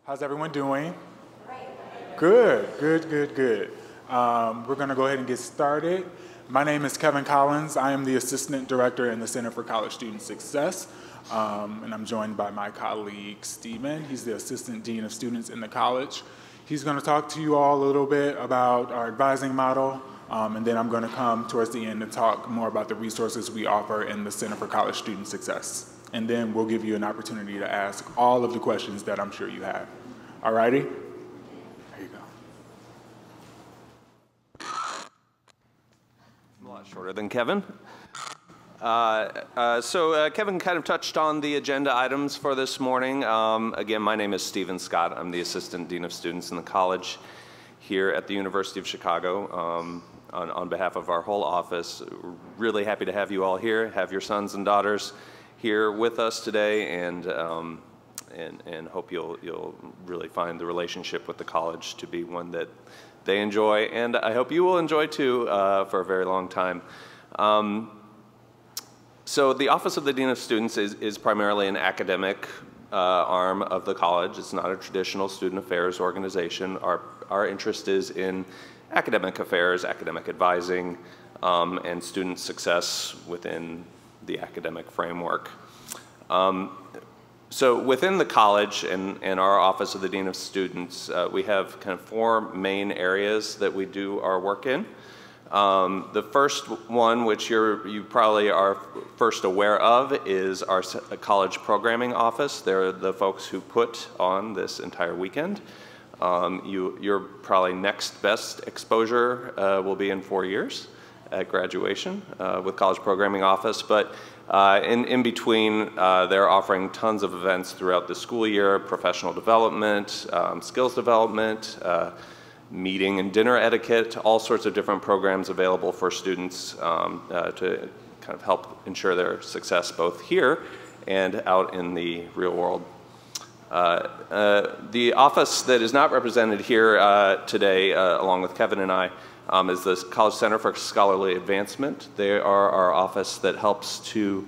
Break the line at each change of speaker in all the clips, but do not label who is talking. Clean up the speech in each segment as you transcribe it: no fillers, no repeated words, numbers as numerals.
How's everyone doing? Good, good, good, good. We're going to go ahead and get started. My name is Kevin Collins. I am the Assistant Director in the Center for College Student Success, and I'm joined by my colleague, Stephen. He's the Assistant Dean of Students in the college. He's going to talk to you all a little bit about our advising model, and then I'm going to come towards the end and talk more about the resources we offer in the Center for College Student Success. And then we'll give you an opportunity to ask all of the questions that I'm sure you have. All righty? There you go.
A lot shorter than Kevin. Kevin kind of touched on the agenda items for this morning. Again, my name is Stephen Scott. I'm the Assistant Dean of Students in the college here at the University of Chicago. On behalf of our whole office, really happy to have you all here, have your sons and daughters here with us today, and hope you'll really find the relationship with the college to be one that they enjoy, and I hope you will enjoy too for a very long time. So the Office of the Dean of Students is primarily an academic arm of the college. It's not a traditional student affairs organization. Our interest is in academic affairs, academic advising, and student success within the academic framework. So within the college and our Office of the Dean of Students, we have kind of four main areas that we do our work in. The first one, which you probably are first aware of, is our college programming office. They're the folks who put on this entire weekend. Your probably next best exposure will be in 4 years at graduation with College Programming Office, but in between, they're offering tons of events throughout the school year: professional development, skills development, meeting and dinner etiquette, all sorts of different programs available for students to kind of help ensure their success both here and out in the real world. The office that is not represented here today, along with Kevin and I, is the College Center for Scholarly Advancement. They are our office that helps to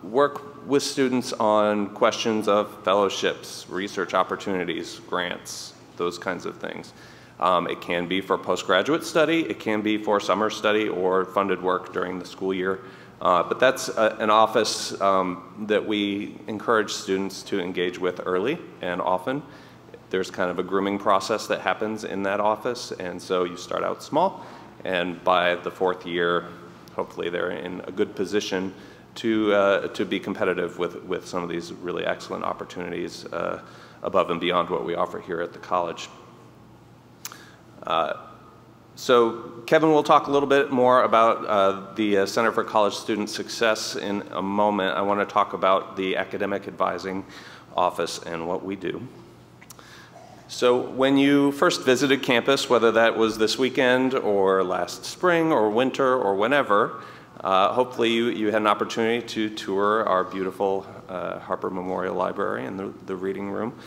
work with students on questions of fellowships, research opportunities, grants, those kinds of things. It can be for postgraduate study, it can be for summer study or funded work during the school year. But that's an office that we encourage students to engage with early and often. There's kind of a grooming process that happens in that office, and so you start out small, and by the fourth year, hopefully they're in a good position to be competitive with some of these really excellent opportunities above and beyond what we offer here at the college. So Kevin will talk a little bit more about the Center for College Student Success in a moment. I want to talk about the Academic Advising Office and what we do. So when you first visited campus, whether that was this weekend or last spring or winter or whenever, hopefully you had an opportunity to tour our beautiful Harper Memorial Library and the reading room.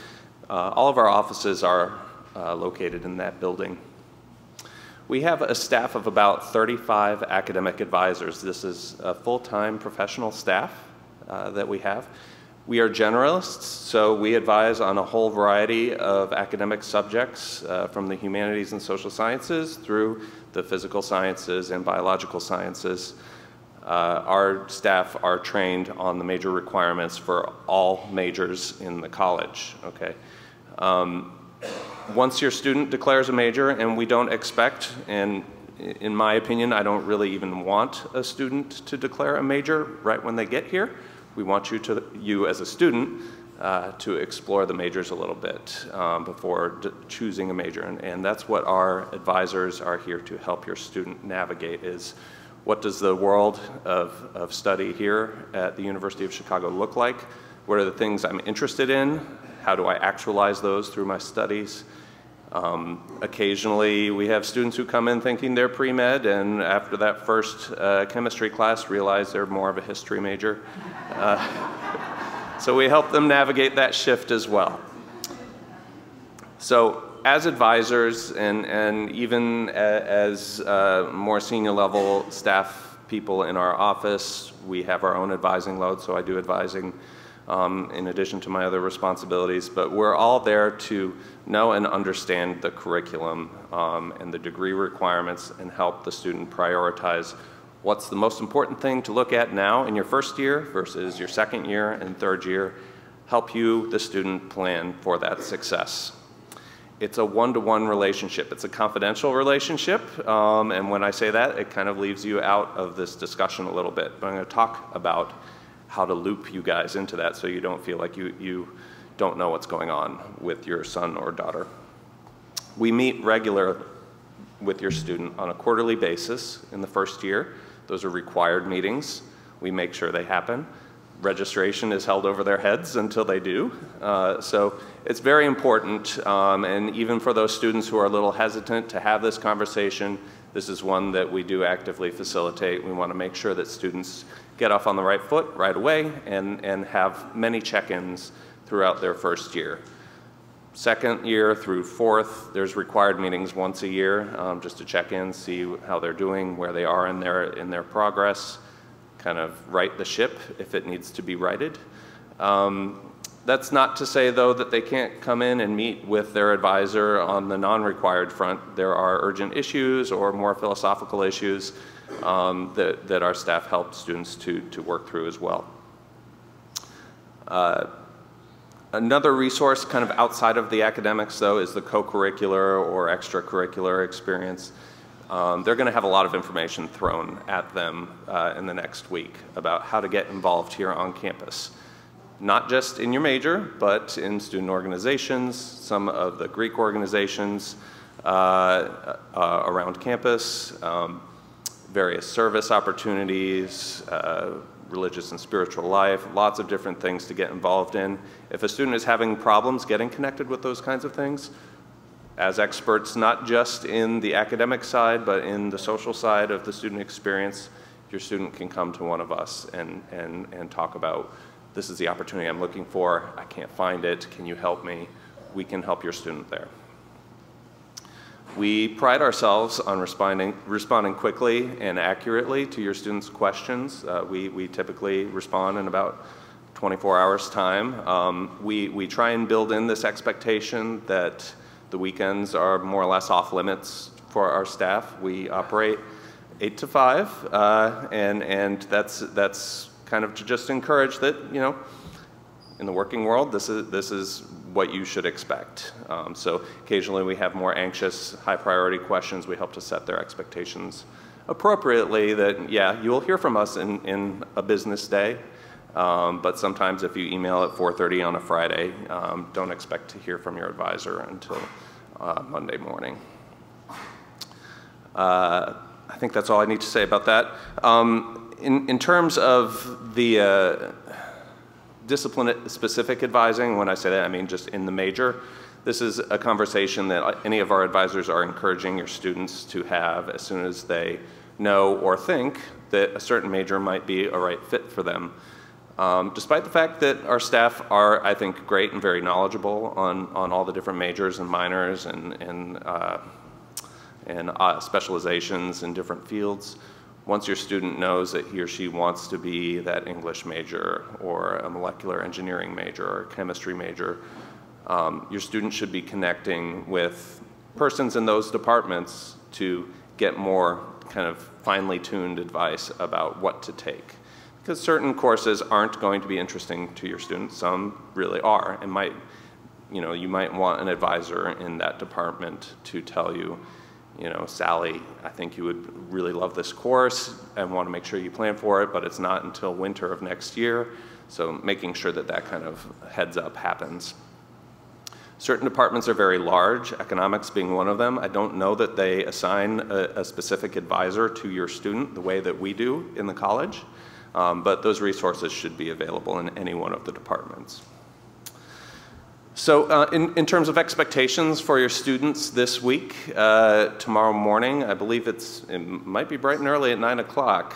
All of our offices are located in that building. We have a staff of about 35 academic advisors. This is a full-time professional staff that we have. We are generalists, so we advise on a whole variety of academic subjects from the humanities and social sciences through the physical sciences and biological sciences. Our staff are trained on the major requirements for all majors in the college, okay? Once your student declares a major, and we don't expect, and in my opinion, I don't really even want a student to declare a major right when they get here. We want you as a student to explore the majors a little bit before choosing a major, and that's what our advisors are here to help your student navigate, is what does the world of study here at the University of Chicago look like? What are the things I'm interested in? How do I actualize those through my studies? Occasionally we have students who come in thinking they're pre-med, and after that first chemistry class realize they're more of a history major. So we help them navigate that shift as well. So as advisors and even as more senior level staff people in our office, we have our own advising load, so I do advising in addition to my other responsibilities, but we're all there to know and understand the curriculum and the degree requirements and help the student prioritize what's the most important thing to look at now in your first year versus your second year and third year, help you, the student, plan for that success. It's a one-to-one relationship. It's a confidential relationship, and when I say that, it kind of leaves you out of this discussion a little bit. But I'm going to talk about how to loop you guys into that so you don't feel like you don't know what's going on with your son or daughter. We meet regularly with your student on a quarterly basis in the first year. Those are required meetings. We make sure they happen. Registration is held over their heads until they do. So it's very important, and even for those students who are a little hesitant to have this conversation, this is one that we do actively facilitate. We want to make sure that students get off on the right foot right away and have many check-ins throughout their first year. Second year through fourth, there's required meetings once a year just to check in, see how they're doing, where they are in their progress, kind of right the ship if it needs to be righted. That's not to say, though, that they can't come in and meet with their advisor on the non-required front. There are urgent issues or more philosophical issues that our staff help students to work through as well. Another resource kind of outside of the academics, though, is the co-curricular or extracurricular experience. They're going to have a lot of information thrown at them in the next week about how to get involved here on campus. Not just in your major, but in student organizations, some of the Greek organizations around campus, various service opportunities, religious and spiritual life, lots of different things to get involved in. If a student is having problems getting connected with those kinds of things, as experts not just in the academic side, but in the social side of the student experience, your student can come to one of us and talk about, this is the opportunity I'm looking for, I can't find it, can you help me? We can help your student there. We pride ourselves on responding quickly and accurately to your students' questions. We typically respond in about 24 hours time. We try and build in this expectation that the weekends are more or less off limits for our staff. We operate 8 to 5, and that's kind of to just encourage that, you know, in the working world, this is what you should expect. So occasionally we have more anxious, high priority questions. We help to set their expectations appropriately that, yeah, you will hear from us in a business day, but sometimes if you email at 4:30 on a Friday, don't expect to hear from your advisor until Monday morning. I think that's all I need to say about that. In terms of the discipline-specific advising, when I say that, I mean just in the major. This is a conversation that any of our advisors are encouraging your students to have as soon as they know or think that a certain major might be a right fit for them. Despite the fact that our staff are, I think, great and very knowledgeable on all the different majors and minors and specializations in different fields, once your student knows that he or she wants to be that English major or a molecular engineering major or a chemistry major, your student should be connecting with persons in those departments to get more kind of finely tuned advice about what to take. Because certain courses aren't going to be interesting to your students, some really are, and you might want an advisor in that department to tell you, Sally, I think you would really love this course and want to make sure you plan for it, but it's not until winter of next year. So making sure that that kind of heads up happens. Certain departments are very large, economics being one of them. I don't know that they assign a specific advisor to your student the way that we do in the college, but those resources should be available in any one of the departments. So in terms of expectations for your students this week, tomorrow morning, I believe it might be bright and early at 9 o'clock,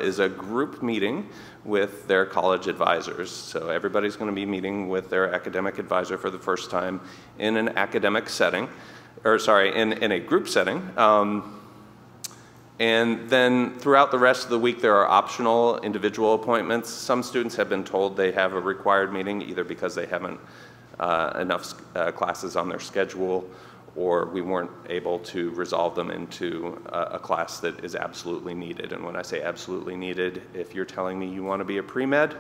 is a group meeting with their college advisors. So everybody's going to be meeting with their academic advisor for the first time in an academic setting, or sorry, in a group setting. And then throughout the rest of the week, there are optional individual appointments. Some students have been told they have a required meeting either because they haven't enough classes on their schedule, or we weren't able to resolve them into a class that is absolutely needed. And when I say absolutely needed, if you're telling me you want to be a pre-med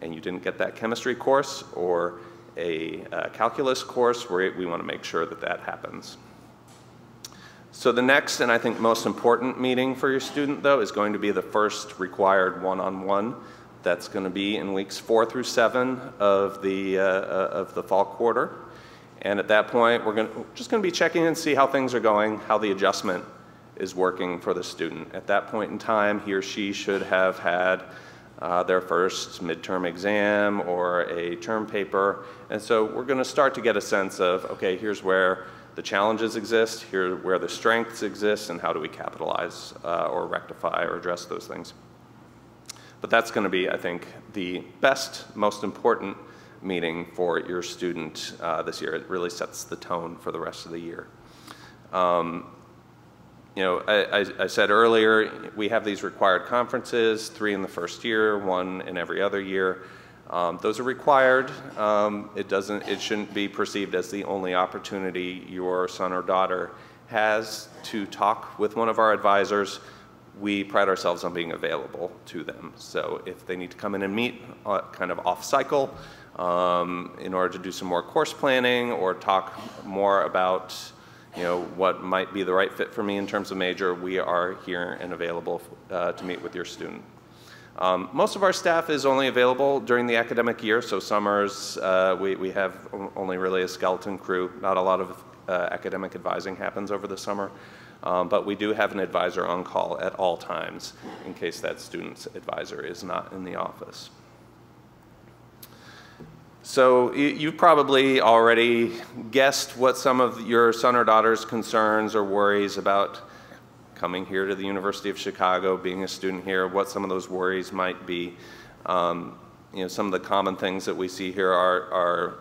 and you didn't get that chemistry course or a calculus course, we want to make sure that that happens. So the next, and I think most important meeting for your student, though, is going to be the first required one-on-one. That's going to be in weeks 4 through 7 of the fall quarter. And at that point, we're just going to be checking in and see how things are going, how the adjustment is working for the student. At that point in time, he or she should have had their first midterm exam or a term paper. And so we're going to start to get a sense of, okay, here's where the challenges exist, here where the strengths exist, and how do we capitalize or rectify or address those things. But that's going to be, I think, the best, most important meeting for your student this year. It really sets the tone for the rest of the year. You know, I said earlier, we have these required conferences, 3 in the first year, 1 in every other year. Those are required. It shouldn't be perceived as the only opportunity your son or daughter has to talk with one of our advisors. We pride ourselves on being available to them. So if they need to come in and meet kind of off cycle in order to do some more course planning or talk more about, you know, what might be the right fit for me in terms of major, we are here and available to meet with your student. Most of our staff is only available during the academic year, so summers we have only really a skeleton crew. Not a lot of academic advising happens over the summer, but we do have an advisor on call at all times in case that student's advisor is not in the office. So you've probably already guessed what some of your son or daughter's concerns or worries about coming here to the University of Chicago, being a student here, what some of those worries might be. You know, some of the common things that we see here are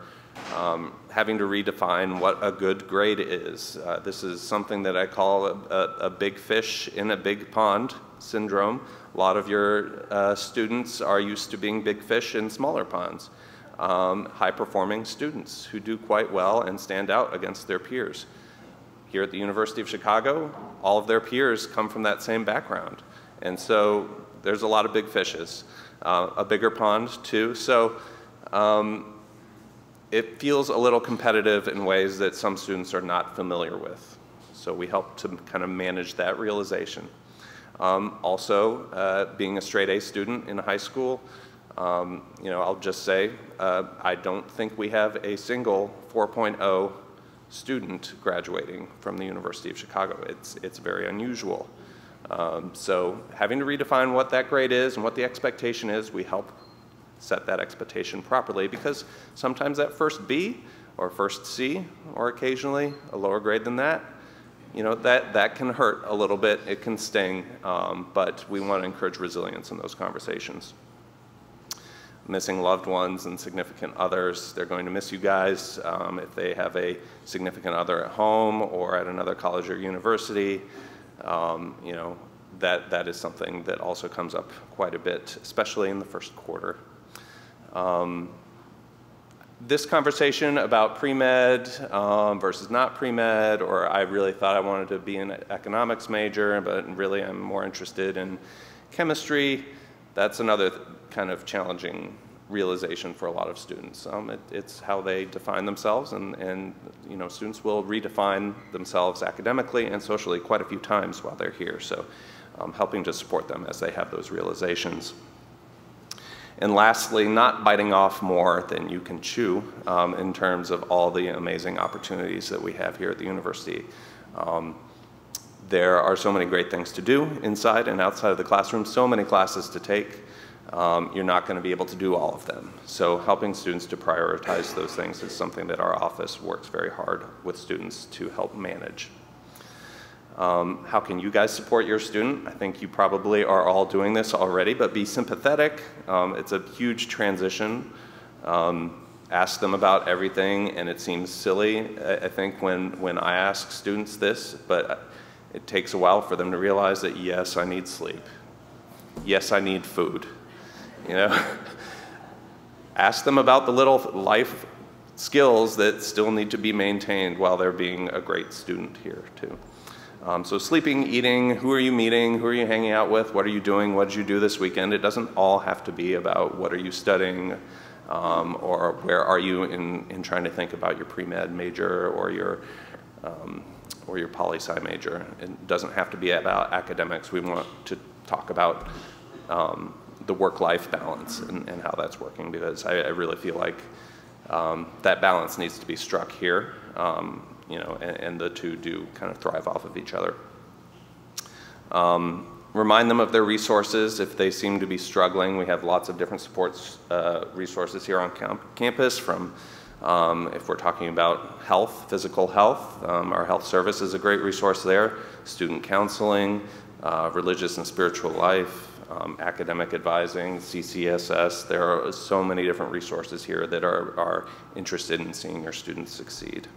having to redefine what a good grade is. This is something that I call a big fish in a big pond syndrome. A lot of your students are used to being big fish in smaller ponds. High-performing students who do quite well and stand out against their peers. Here at the University of Chicago, all of their peers come from that same background. And so there's a lot of big fishes. A bigger pond, too. So it feels a little competitive in ways that some students are not familiar with. So we help to kind of manage that realization. Also, being a straight A student in high school, you know, I'll just say, I don't think we have a single 4.0 student graduating from the University of Chicago. It's very unusual. So having to redefine what that grade is and what the expectation is, we help set that expectation properly, because sometimes that first B or first C, or occasionally a lower grade than that, you know, that can hurt a little bit, it can sting, but we want to encourage resilience in those conversations. Missing loved ones and significant others, they're going to miss you guys if they have a significant other at home or at another college or university. You know, that is something that also comes up quite a bit, especially in the first quarter. This conversation about pre-med versus not pre-med, or I really thought I wanted to be an economics major, but really I'm more interested in chemistry, that's another kind of challenging realization for a lot of students. It's how they define themselves, and you know, students will redefine themselves academically and socially quite a few times while they're here. So helping to support them as they have those realizations. And lastly, not biting off more than you can chew in terms of all the amazing opportunities that we have here at the university. There are so many great things to do inside and outside of the classroom, so many classes to take. You're not going to be able to do all of them. So helping students to prioritize those things is something that our office works very hard with students to help manage. How can you guys support your student? I think you probably are all doing this already, but be sympathetic. It's a huge transition. Ask them about everything, and it seems silly, I think, when I ask students this, but It takes a while for them to realize that, yes, I need sleep. Yes, I need food. You know, ask them about the little life skills that still need to be maintained while they're being a great student here too. So sleeping, eating, who are you meeting, who are you hanging out with, what are you doing, what did you do this weekend? It doesn't all have to be about what are you studying or where are you in trying to think about your pre-med major or your poli-sci major. It doesn't have to be about academics. We want to talk about the work-life balance and how that's working, because I really feel like that balance needs to be struck here, you know, and the two do kind of thrive off of each other. Remind them of their resources if they seem to be struggling. We have lots of different supports resources here on campus, from if we're talking about health, physical health, our health service is a great resource there, student counseling, religious and spiritual life, academic advising, CCSS. There are so many different resources here that are interested in seeing your students succeed.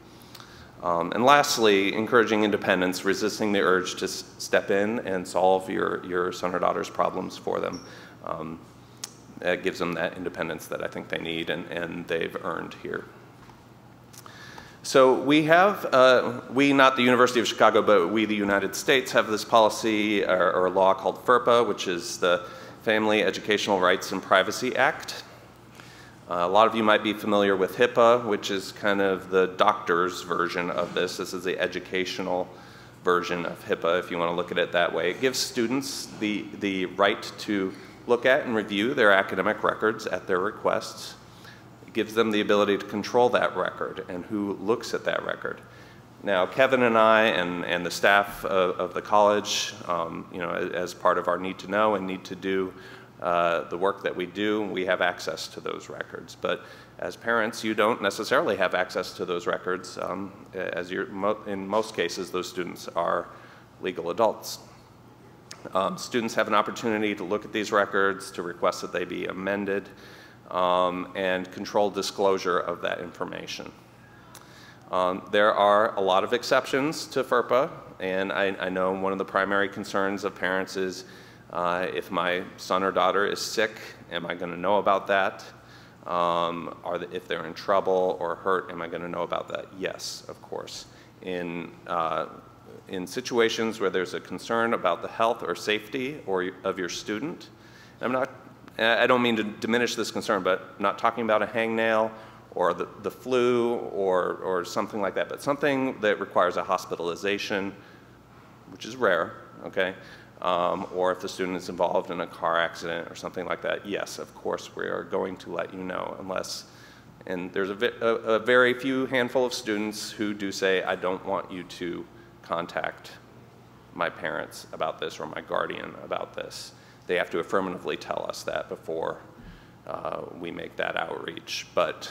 And lastly, encouraging independence, resisting the urge to step in and solve your son or daughter's problems for them. That gives them that independence that I think they need and they've earned here. So we have, we, not the University of Chicago, but we, the United States, have this policy or law called FERPA, which is the Family Educational Rights and Privacy Act. A lot of you might be familiar with HIPAA, which is kind of the doctor's version of this. This is the educational version of HIPAA, if you want to look at it that way. It gives students the right to look at and review their academic records at their requests. It gives them the ability to control that record and who looks at that record. Now, Kevin and I and the staff of the college, you know, as part of our need to know and need to do the work that we do, we have access to those records. But as parents, you don't necessarily have access to those records, as in most cases, those students are legal adults. Students have an opportunity to look at these records, to request that they be amended, and controlled disclosure of that information. There are a lot of exceptions to FERPA, and I know one of the primary concerns of parents is if my son or daughter is sick, am I going to know about that? If they're in trouble or hurt, am I going to know about that? Yes, of course. In situations where there's a concern about the health or safety of your student, I don't mean to diminish this concern, but I'm not talking about a hangnail or the flu or something like that, but something that requires a hospitalization, which is rare, okay? Or if the student is involved in a car accident or something like that, yes, of course, we are going to let you know, unless, and there's a very few handful of students who do say, I don't want you to contact my parents about this or my guardian about this. They have to affirmatively tell us that before we make that outreach. But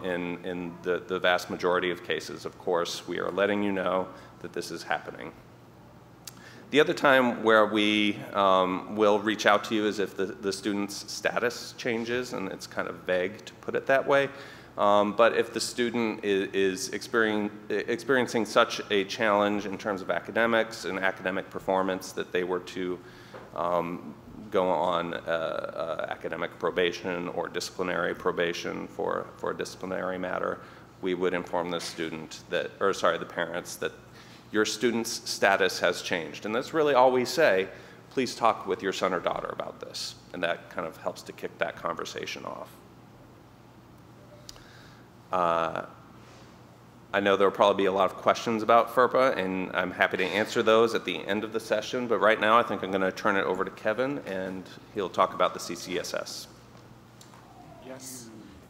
in the vast majority of cases, of course, we are letting you know that this is happening. The other time where we will reach out to you is if the student's status changes, and it's kind of vague to put it that way. But if the student is experiencing such a challenge in terms of academics and academic performance that they were to go on academic probation or disciplinary probation for a disciplinary matter, we would inform the student that, or sorry, the parents that your student's status has changed. And that's really all we say. Please talk with your son or daughter about this. And that kind of helps to kick that conversation off. I know there will probably be a lot of questions about FERPA, and I'm happy to answer those at the end of the session. But right now, I think I'm going to turn it over to Kevin, and he'll talk about the CCSS.
Yes.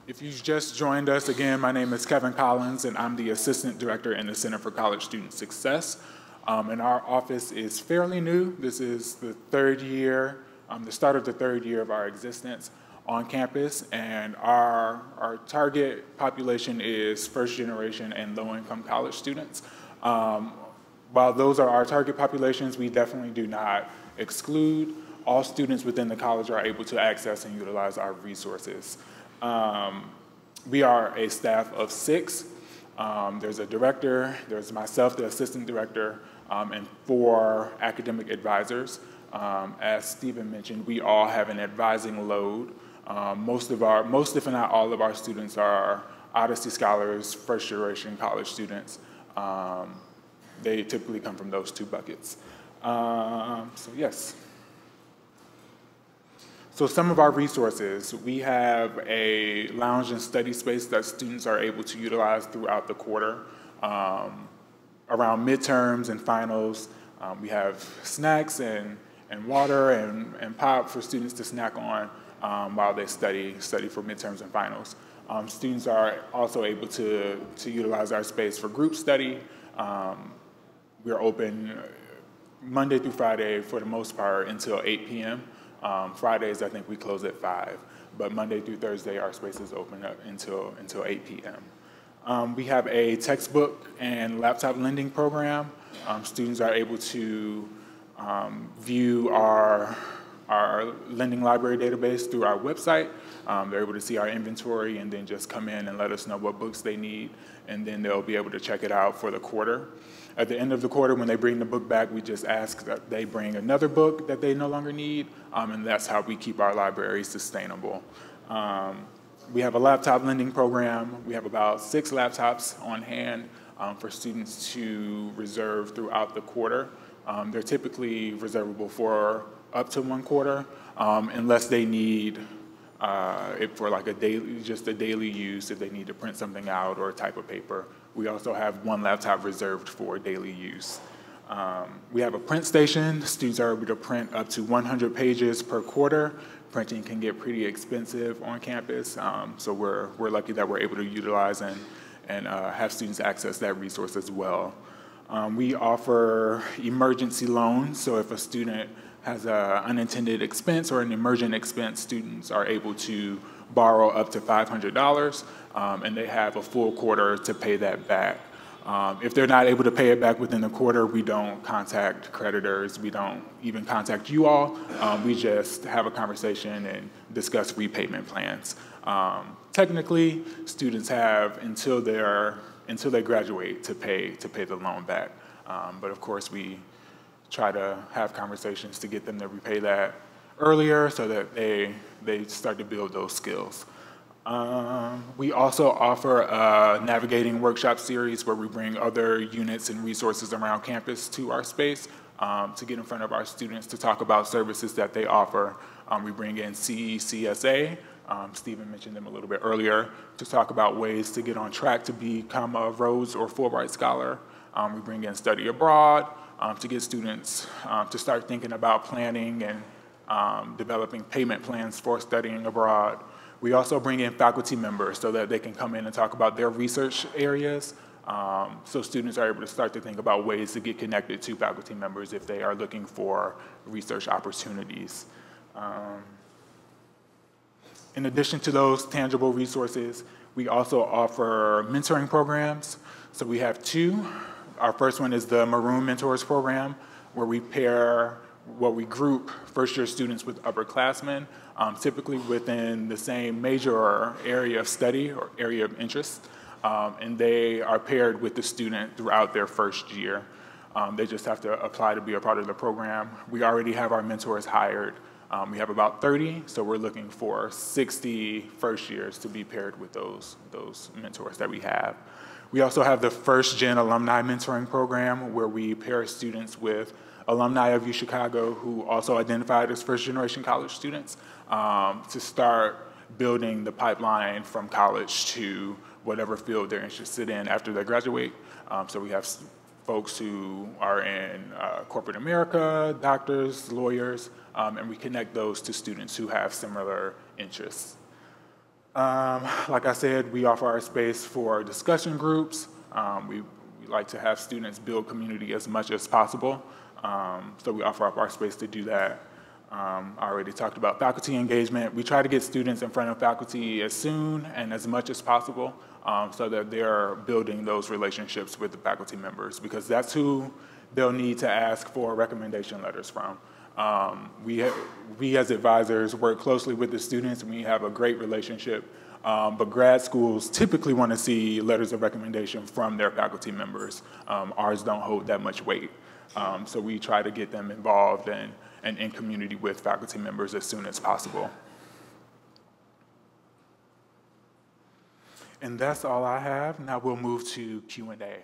If you've just joined us, again, my name is Kevin Collins, and I'm the Assistant Director in the Center for College Student Success. And our office is fairly new. This is the third year, the start of the third year of our existence on campus, and our target population is first generation and low-income college students. While those are our target populations, we definitely do not exclude. All students within the college are able to access and utilize our resources. We are a staff of 6. There's a director, there's myself, the assistant director, and 4 academic advisors. As Stephen mentioned, we all have an advising load. Most, if not all of our students are Odyssey Scholars, first generation college students. They typically come from those 2 buckets. So yes. So some of our resources, we have a lounge and study space that students are able to utilize throughout the quarter. Around midterms and finals, we have snacks and water and pop for students to snack on while they study for midterms and finals. Students are also able to utilize our space for group study. We're open Monday through Friday for the most part until 8 p.m. Fridays, I think we close at 5, but Monday through Thursday, our space is open up until 8 p.m. We have a textbook and laptop lending program. Students are able to view our lending library database through our website. They're able to see our inventory and then just come in and let us know what books they need, and then they'll be able to check it out for the quarter. At the end of the quarter, when they bring the book back, we just ask that they bring another book that they no longer need, and that's how we keep our library sustainable. We have a laptop lending program. We have about 6 laptops on hand for students to reserve throughout the quarter. They're typically reservable for up to 1 quarter, unless they need it for like just a daily use, if they need to print something out or a type of paper. We also have 1 laptop reserved for daily use. We have a print station. Students are able to print up to 100 pages per quarter. Printing can get pretty expensive on campus, so we're lucky that we're able to utilize and have students access that resource as well. We offer emergency loans, so if a student has an unintended expense or an emergent expense, students are able to borrow up to $500, and they have a full quarter to pay that back. If they're not able to pay it back within the quarter, we don't contact creditors, we don't even contact you all, we just have a conversation and discuss repayment plans. Technically, students have until they graduate to pay the loan back, but of course we try to have conversations to get them to repay that earlier so that they start to build those skills. We also offer a navigating workshop series where we bring other units and resources around campus to our space to get in front of our students to talk about services that they offer. We bring in CECSA, Stephen mentioned them a little bit earlier, to talk about ways to get on track to become a Rhodes or Fulbright Scholar. We bring in Study Abroad to get students to start thinking about planning and developing payment plans for studying abroad. We also bring in faculty members so that they can come in and talk about their research areas. So students are able to start to think about ways to get connected to faculty members if they are looking for research opportunities. In addition to those tangible resources, we also offer mentoring programs. So we have 2. Our first one is the Maroon Mentors Program, where we group first-year students with upperclassmen, typically within the same major or area of study or area of interest, and they are paired with the student throughout their first year. They just have to apply to be a part of the program. We already have our mentors hired. We have about 30, so we're looking for 60 first years to be paired with those mentors that we have. We also have the First Gen Alumni Mentoring Program, where we pair students with alumni of UChicago who also identified as first-generation college students to start building the pipeline from college to whatever field they're interested in after they graduate. So we have folks who are in corporate America, doctors, lawyers, and we connect those to students who have similar interests. Like I said, we offer our space for discussion groups. We like to have students build community as much as possible. So we offer up our space to do that. I already talked about faculty engagement. We try to get students in front of faculty as soon and as much as possible so that they're building those relationships with the faculty members, because that's who they'll need to ask for recommendation letters from. We as advisors work closely with the students, and we have a great relationship But grad schools typically want to see letters of recommendation from their faculty members. Ours don't hold that much weight. So we try to get them involved and in community with faculty members as soon as possible. And that's all I have. Now we'll move to Q&A.